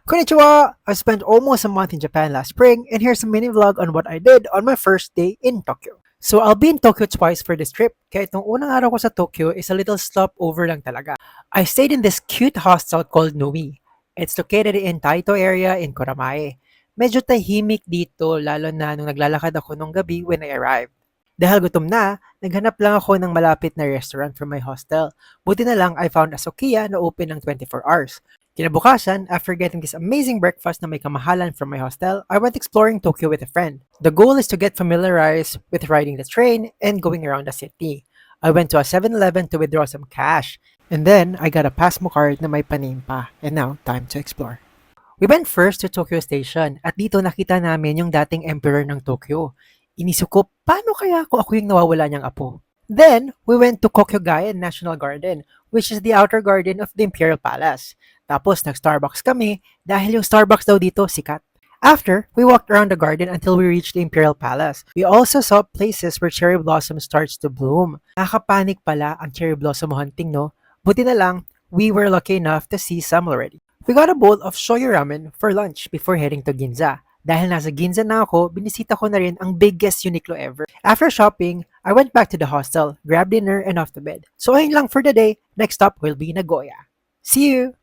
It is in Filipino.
Konnichiwa! I spent almost a month in Japan last spring, and here's a mini vlog on what I did on my first day in Tokyo. So I'll be in Tokyo twice for this trip, kaya itong unang araw ko sa Tokyo is a little stopover lang talaga. I stayed in this cute hostel called Nui. It's located in Taito area in Kuramae. Medyo tahimik dito lalo na nung naglalakad ako nung gabi when I arrived. Dahil gutom na, naghanap lang ako ng malapit na restaurant from my hostel. Buti na lang I found a Sukiya na open ng 24 hours. Kinabukasan, after getting this amazing breakfast na may kamahalan from my hostel, I went exploring Tokyo with a friend. The goal is to get familiarized with riding the train and going around the city. I went to a 7-Eleven to withdraw some cash, and then I got a Pasmo card na may panim pa. And now, time to explore. We went first to Tokyo Station at dito nakita namin yung dating emperor ng Tokyo. Inisip ko, paano kaya kung ako yung nawawala niyang apo? Then, we went to Kokyogayan National Garden, which is the outer garden of the Imperial Palace. Tapos, nag-Starbucks kami dahil yung Starbucks daw dito sikat. After, we walked around the garden until we reached the Imperial Palace. We also saw places where cherry blossom starts to bloom. Nakakapanik pala ang cherry blossom hunting, no? Buti na lang, we were lucky enough to see some already. We got a bowl of shoyu ramen for lunch before heading to Ginza. Dahil nasa Ginza na ako, binisita ko na rin ang biggest Uniqlo ever. After shopping, I went back to the hostel, grabbed dinner, and off to bed. So ayun lang for the day. Next stop will be Nagoya. See you!